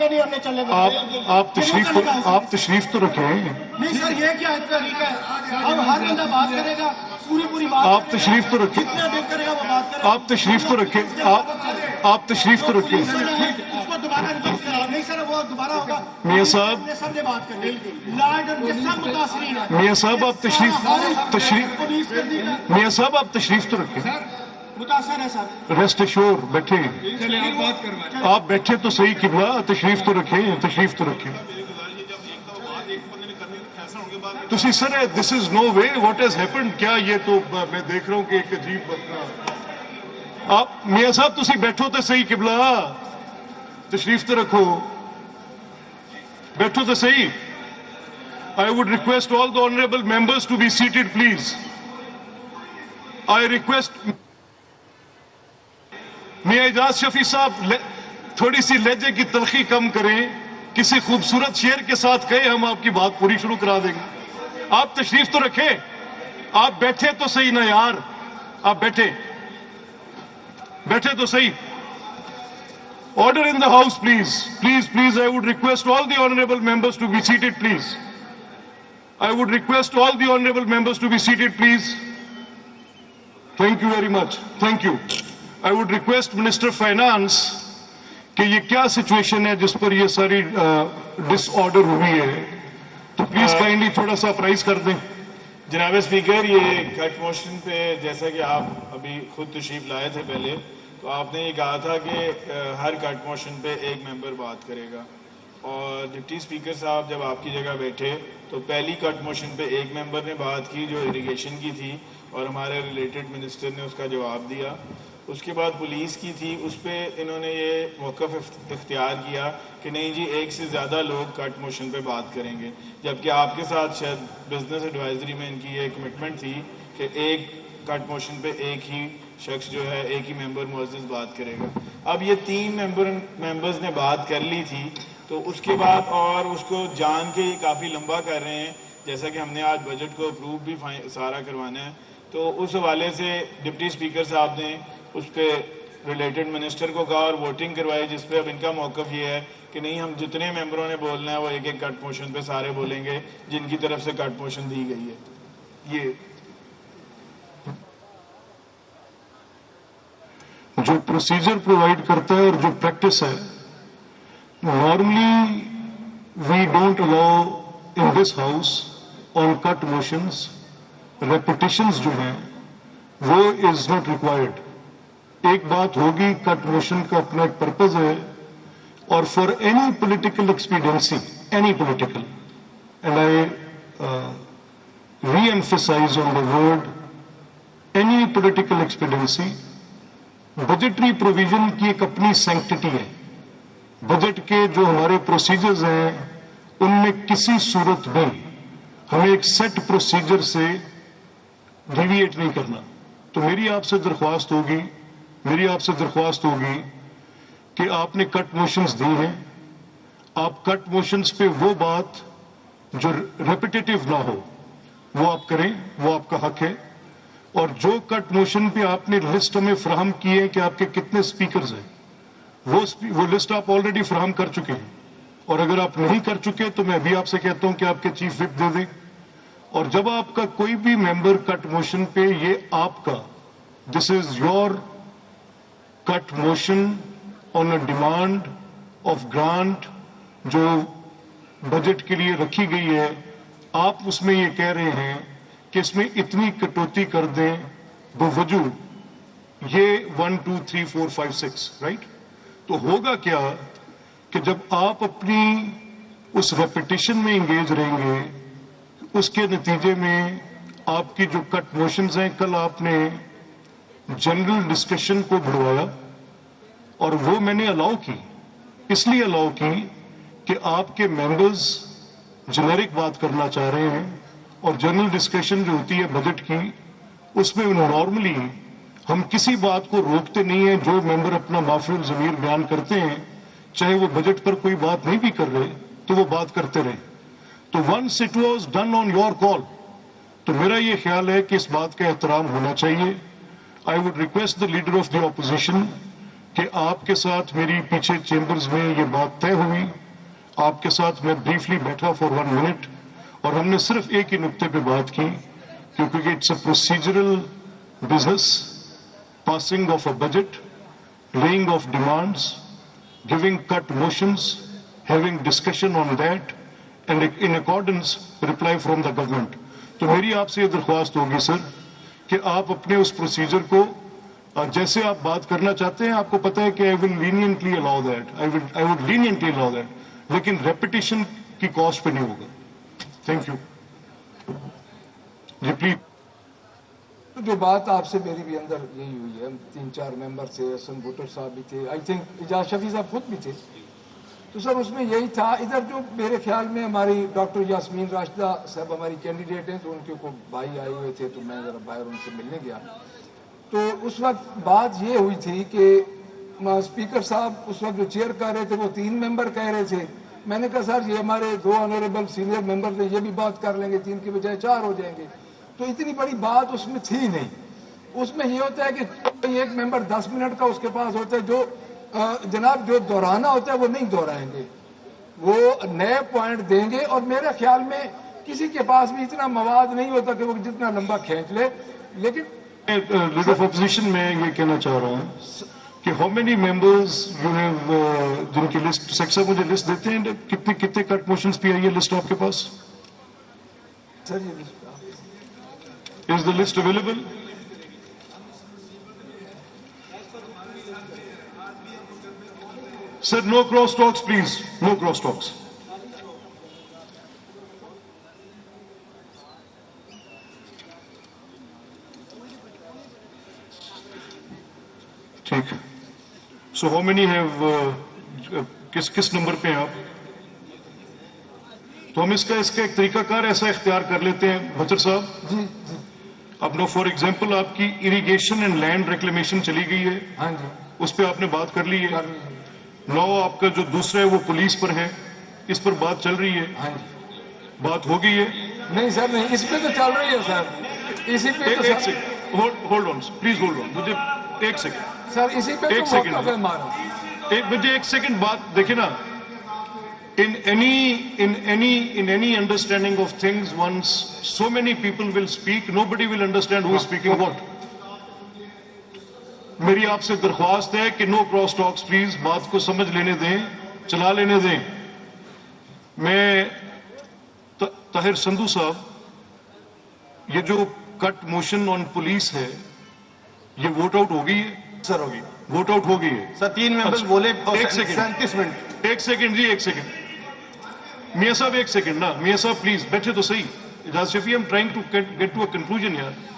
نہیں ہم نے چلنے آپ تشریف تو رکھیں. نہیں سر یہ کیا طریقہ ہے؟ اب ہر بندہ بات کرے گا پوری بات. آپ تشریف تو رکھیں. جتنا دل کرے گا وہ بات کرے گا. آپ تشریف تو رکھیں. آپ تشریف تو رکھیں. اس کو دوبارہ نہیں سر وہ دوبارہ ہوگا. میاں صاحب سب نے بات کر لی لائٹ کے سب متاثرین ہیں. میاں صاحب آپ میاں صاحب آپ تشریف تو رکھیں. متاثر ہے سر. ریسٹ ایشور بیٹھے. آپ بیٹھے تو صحیح قبلہ. تشریف تو رکھیں. تشریف تو رکھیں. تسی sir this is no way. What has happened. کیا یہ تو میں دیکھ رہا ہوں کہ ایک عجیب آپ میاں صاحب تسی بیٹھو تو صحیح قبلہ. تشریف تو رکھو. بیٹھو تو صحیح. I would request all the honorable members to be seated, please. I request میاں اعجاز شفیع صاحب تھوڑی سی لہجے کی تلخی کم کریں. کسی خوبصورت شعر کے ساتھ کہے ہم آپ کی بات پوری شروع کرا دیں گے. آپ تشریف تو رکھیں. آپ بیٹھے تو صحیح نا یار. آپ بیٹھے تو صحیح. Order in the house, please. Please, I would request all the honorable members to be seated, please. I would request all the honorable members to be seated, please. Thank you very much. Thank you. I would request Minister Finance کہ یہ کیا situation ہے جس پر یہ ساری ڈس order ہوئی ہے تو پلیز کائنڈلی تھوڑا سا اپرائز کر دیں. جناب اسپیکر یہ کٹ موشن پہ جیسا کہ آپ ابھی خود تشریف لائے تھے پہلے تو آپ نے یہ کہا تھا کہ ہر کٹ موشن پہ ایک ممبر بات کرے گا اور ڈپٹی اسپیکر صاحب جب آپ کی جگہ بیٹھے تو پہلی کٹ موشن پہ ایک ممبر نے بات کی جو اریگیشن کی تھی اور ہمارے ریلیٹڈ منسٹر نے اس کا جواب دیا. اس کے بعد پولیس کی تھی اس پہ انہوں نے یہ موقف اختیار کیا کہ نہیں جی ایک سے زیادہ لوگ کٹ موشن پہ بات کریں گے جبکہ آپ کے ساتھ شاید بزنس ایڈوائزری میں ان کی یہ کمٹمنٹ تھی کہ ایک کٹ موشن پہ ایک ہی شخص جو ہے ایک ہی ممبر معزز بات کرے گا. اب یہ 3 ممبرز نے بات کر لی تھی تو اس کے بعد اور اس کو جان کے کافی لمبا کر رہے ہیں جیسا کہ ہم نے آج بجٹ کو اپروو بھی سارا کروانا ہے. تو اس حوالے سے ڈپٹی اسپیکر صاحب نے اس پہ ریلیٹڈ منسٹر کو کہا اور ووٹنگ کروائی جس پہ اب ان کا موقف یہ ہے کہ نہیں ہم جتنے ممبروں نے بولنا ہے وہ ایک کٹ موشن پہ سارے بولیں گے جن کی طرف سے کٹ موشن دی گئی ہے. یہ جو پروسیجر پرووائڈ کرتا ہے اور جو پریکٹس ہے normally we don't allow in this house on cut motions repetitions جو ہیں وہ از ناٹ ریکوائرڈ. ایک بات ہوگی کٹ موشن کا اپنا ایک پرپز ہے اور for any political expediency any political and I re emphasise on the word any political expediency budgetary provision کی ایک اپنی سینکٹیٹی ہے. بجٹ کے جو ہمارے پروسیجرز ہیں ان میں کسی صورت میں ہمیں ایک سیٹ پروسیجر سے ڈیویٹ نہیں کرنا. تو میری آپ سے درخواست ہوگی کہ آپ نے کٹ موشنز دی ہیں. آپ کٹ موشنز پہ وہ بات جو ریپیٹیٹیو نہ ہو وہ آپ کریں, وہ آپ کا حق ہے. اور جو کٹ موشن پہ آپ نے لسٹ ہمیں فراہم کی ہے کہ آپ کے کتنے سپیکرز ہیں وہ لسٹ آپ آلریڈی فراہم کر چکے ہیں. اور اگر آپ نہیں کر چکے تو میں ابھی آپ سے کہتا ہوں کہ آپ کے چیف وپ دے دیں. اور جب آپ کا کوئی بھی ممبر کٹ موشن پہ یہ آپ کا this is your cut motion on a demand of grant جو بجٹ کے لیے رکھی گئی ہے آپ اس میں یہ کہہ رہے ہیں کہ اس میں اتنی کٹوتی کر دیں بوجہ یہ 1 2 3 4 5 6 رائٹ. تو ہوگا کیا کہ جب آپ اپنی اس ریپیٹیشن میں انگیج رہیں گے اس کے نتیجے میں آپ کی جو کٹ موشنز ہیں کل آپ نے جنرل ڈسکشن کو بڑھوایا اور وہ میں نے الاؤ کی اس لیے الاؤ کی کہ آپ کے ممبرز جنیرک بات کرنا چاہ رہے ہیں اور جنرل ڈسکشن جو ہوتی ہے بجٹ کی اس میں نارملی ہم کسی بات کو روکتے نہیں ہیں. جو ممبر اپنا معافی الضمیر بیان کرتے ہیں چاہے وہ بجٹ پر کوئی بات نہیں بھی کر رہے تو وہ بات کرتے رہے. تو once it was done on your call تو میرا یہ خیال ہے کہ اس بات کا احترام ہونا چاہیے. I would request the leader of the opposition کہ آپ کے ساتھ میری پیچھے چیمبرز میں یہ بات طے ہوئی, آپ کے ساتھ میں بریفلی بیٹھا فار 1 منٹ, اور ہم نے صرف ایک ہی نقطے پہ بات کی, کیونکہ it's a procedural business, passing of a budget, laying of demands, giving cut motions, having discussion on that, and in accordance reply from the government. تو میری آپ سے یہ درخواست ہوگی سر کہ آپ اپنے اس پروسیجر کو جیسے آپ بات کرنا چاہتے ہیں, آپ کو پتا ہے کہ I will leniently allow that, I would leniently allow that, لیکن ریپیٹیشن کی کاسٹ پہ نہیں ہوگا. Thank you G. پلیز جو بات آپ سے میری بھی اندر یہی ہوئی ہے, 3-4 ممبر تھے, حسن بھٹر صاحب بھی تھے, آئی تھنک اعجاز شفیع صاحب خود بھی تھے, تو سر اس میں یہی تھا. ادھر جو میرے خیال میں ہماری ڈاکٹر یاسمین راشدہ صاحب ہماری کینڈیڈیٹ ہیں, تو ان کے کوئی بھائی آئے ہوئے تھے, تو میں ذرا باہر ان سے ملنے گیا. تو اس وقت بات یہ ہوئی تھی کہ اسپیکر صاحب اس وقت جو چیئر کر رہے تھے وہ 3 ممبر کہہ رہے تھے. میں نے کہا سر یہ ہمارے 2 آنریبل سینئر ممبر تھے, یہ بھی بات کر لیں گے, 3 کی بجائے 4 ہو جائیں گے. تو اتنی بڑی بات اس میں تھی نہیں. اس میں یہ ہوتا ہے کہ ایک ممبر 10 منٹ کا اس کے پاس ہوتا ہے, جو جناب جو دہرانا ہوتا ہے وہ نہیں دہرائیں گے, وہ نئے پوائنٹ دیں گے. اور میرے خیال میں کسی کے پاس بھی اتنا مواد نہیں ہوتا کہ وہ جتنا لمبا کھینچ لے. لیکن لیڈر آف اپوزیشن میں یہ کہنا چاہ رہا ہوں کہ how many members you have, جن کی لسٹ سیکٹر صاحب مجھے لسٹ دیتے ہیں, کتنے کٹ موشنز پہ آئی ہے لسٹ آپ کے پاس؟ سر یہ is the list available? Sir no cross talks please, no cross talks. ٹھیک ہے. سو ہاؤ مینی ہیو, کس نمبر پہ ہیں آپ؟ تو ہم اس کا ایک طریقہ کار ایسا اختیار کر لیتے ہیں بچر صاحب. جی جی اب نو فار ایگزامپل آپ کی اریگیشن اینڈ لینڈ ریکلیمیشن چلی گئی ہے, ہاں جی اس پہ آپ نے بات کر لی ہے. کر لیجیے. نو آپ کا جو دوسرا ہے وہ پولیس پر ہے, اس پر بات چل رہی ہے, ہاں جی. بات ہو گئی ہے. نہیں سر نہیں, اس پہ تو چل رہی ہے سر, اسی پہ تو ایک second hold on please, hold on, مجھے ایک سیکنڈ, سر اسی پہ ایک تو سیکنڈ. موقف ہے ہمارا. مجھے ایک سیکنڈ بات دیکھیں نا. In any understanding of things, once so many people will speak, nobody will understand who is speaking what. میری آپ سے درخواست ہے کہ نو کراس ٹاکس پلیز, بات کو سمجھ لینے دیں, چلا لینے دیں. میں طاہر سندھو صاحب, یہ جو کٹ موشن آن پولیس ہے یہ ووٹ آؤٹ ہو گئی ہے سر ہوگی ووٹ آؤٹ ہو گئی ہے. سر 3 ممبرز بولے, ایک سیکنڈ 37 منٹ. ایک سیکنڈ جی, ایک سیکنڈ میاں صاحب, ایک سیکنڈ نا میاں صاحب پلیز بیٹھے تو صحیح. Ijaz Shafi, I'm trying to get to a conclusion یار.